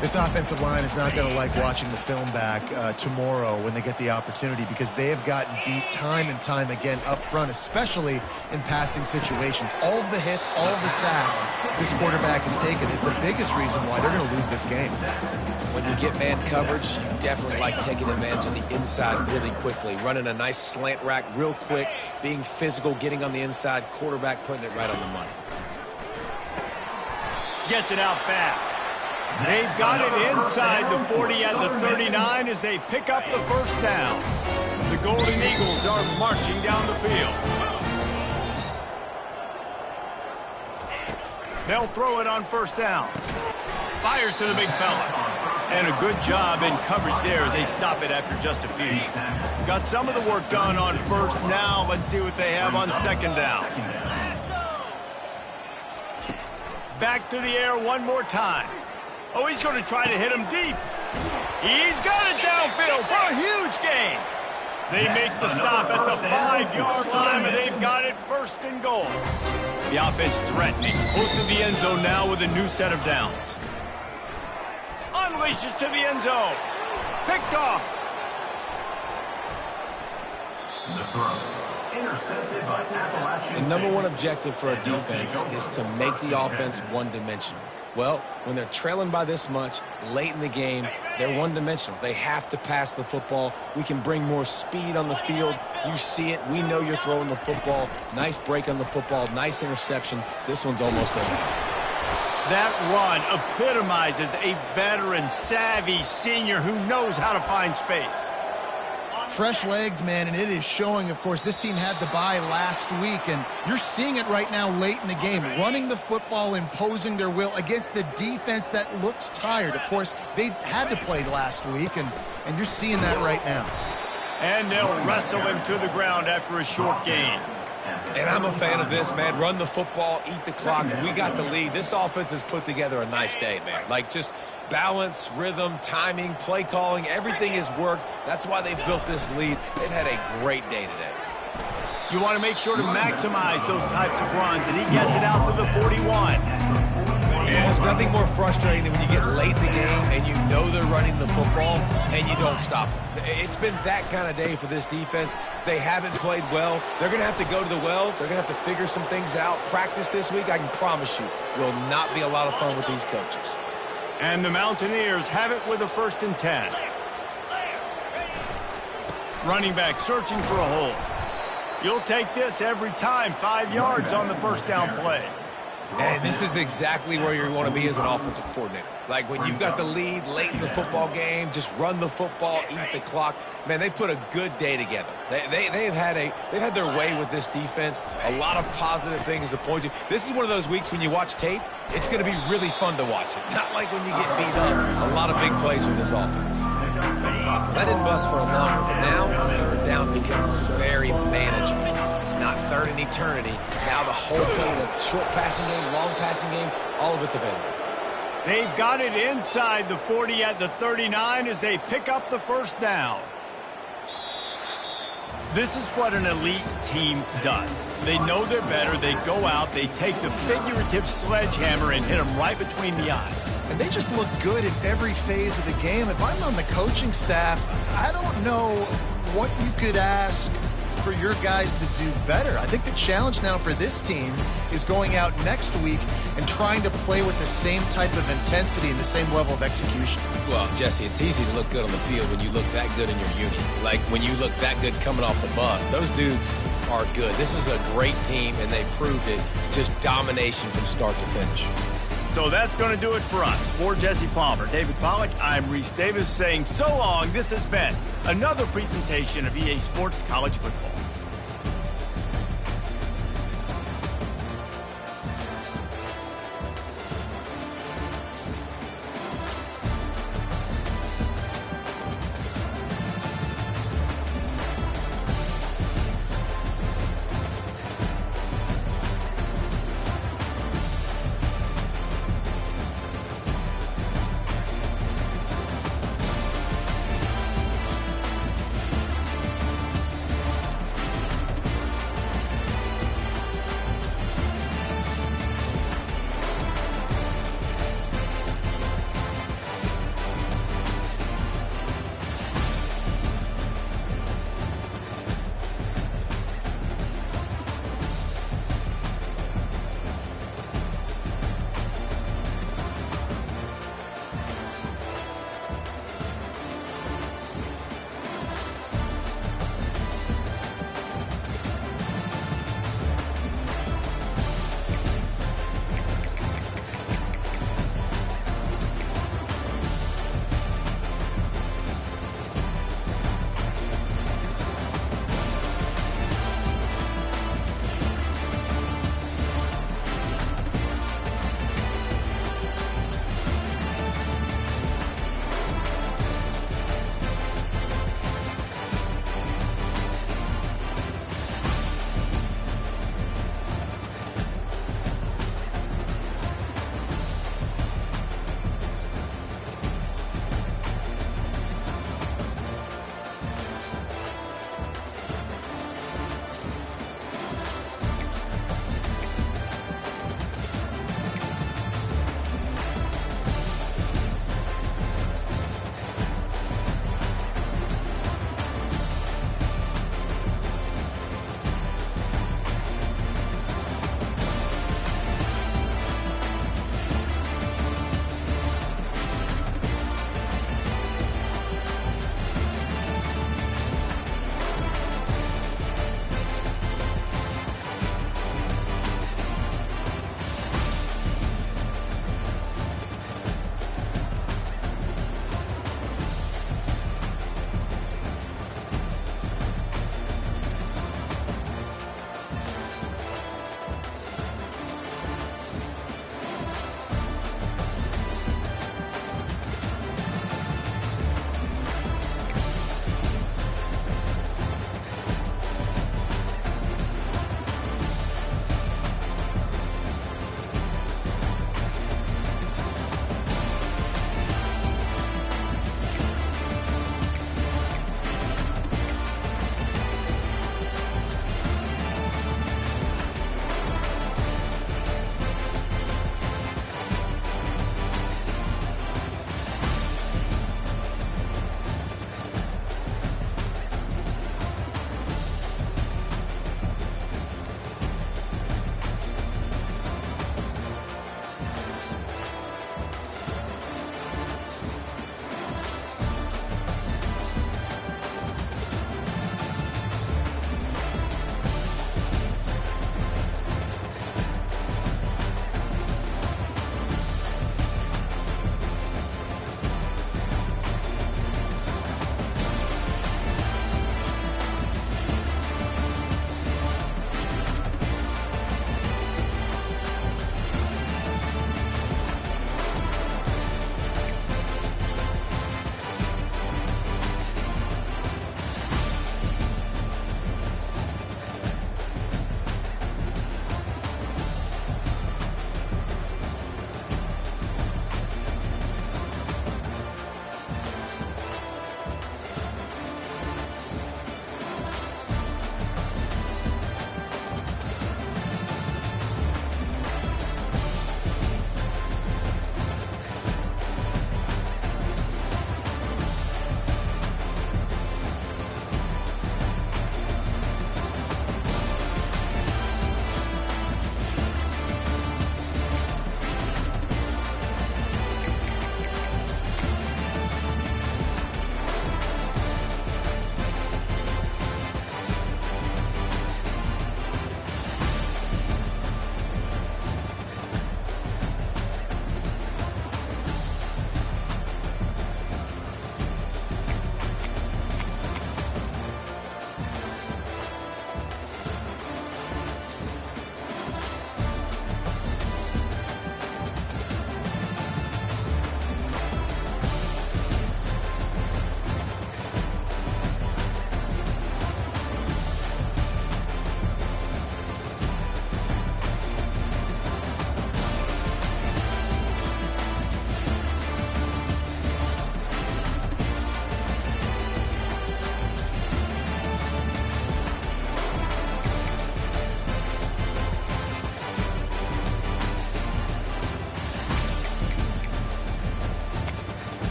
This offensive line is not going to like watching the film back tomorrow when they get the opportunity, because they have gotten beat time and time again up front, especially in passing situations. All of the hits, all of the sacks this quarterback has taken is the biggest reason why they're going to lose this game. When you get man coverage, you definitely like taking advantage of the inside really quickly, running a nice slant rack real quick, being physical, getting on the inside, quarterback putting it right on the money. Gets it out fast. They've got it inside the 40 at the 39 as they pick up the first down. The Golden Eagles are marching down the field. They'll throw it on first down. Fires to the big fella. And a good job in coverage there as they stop it after just a few. Got some of the work done on first. Now let's see what they have on second down. Back to the air one more time. Oh, he's going to try to hit him deep. He's got it downfield for a huge gain. They make the stop at the 5-yard line, and they've got it first and goal. The offense threatening. Close to the end zone now with a new set of downs. Unleashes to the end zone. Picked off. The throw. Intercepted by Appalachian. The number one objective for a defense is to make the offense one-dimensional. Well, when they're trailing by this much, late in the game, they're one-dimensional. They have to pass the football. We can bring more speed on the field. You see it. We know you're throwing the football. Nice break on the football. Nice interception. This one's almost over. That run epitomizes a veteran, savvy senior who knows how to find space. Fresh legs, man, and it is showing. Of course, this team had the bye last week, and you're seeing it right now late in the game, running the football, imposing their will against the defense that looks tired. Of course, they had to play last week, and you're seeing that right now. And they'll wrestle him to the ground after a short gain. And I'm a fan of this, man. Run the football, eat the clock. We got the lead. This offense has put together a nice day, man. Like, just balance, rhythm, timing, play calling, everything has worked. That's why they've built this lead. They've had a great day today. You want to make sure to maximize those types of runs, and he gets it out to the 41. And there's nothing more frustrating than when you get late in the game and you know they're running the football and you don't stop them. It's been that kind of day for this defense. They haven't played well. They're going to have to go to the well. They're going to have to figure some things out. Practice this week, I can promise you, will not be a lot of fun with these coaches. And the Mountaineers have it with a 1st and 10. Running back searching for a hole. You'll take this every time. 5 yards on the first down play. And this is exactly where you want to be as an offensive coordinator. Like when you've got the lead late in the football game, just run the football, eat the clock. Man, they put a good day together. They've had their way with this defense. A lot of positive things to point to. This is one of those weeks when you watch tape, it's going to be really fun to watch it. Not like when you get beat up. A lot of big plays from this offense. That didn't bust for a long one, but now third down becomes very manageable. It's not third in eternity. Now the whole play, the short passing game, long passing game, all of it's available. They've got it inside the 40 at the 39 as they pick up the first down. This is what an elite team does. They know they're better. They go out. They take the figurative sledgehammer and hit them right between the eyes. And they just look good in every phase of the game. If I'm on the coaching staff, I don't know what you could ask for your guys to do better. I think the challenge now for this team is going out next week and trying to play with the same type of intensity and the same level of execution. Well, Jesse, it's easy to look good on the field when you look that good in your unit. Like when you look that good coming off the bus. Those dudes are good. This is a great team, and they proved it. Just domination from start to finish. So that's going to do it for us. For Jesse Palmer, David Pollack, I'm Reese Davis saying so long. This has been another presentation of EA Sports College Football.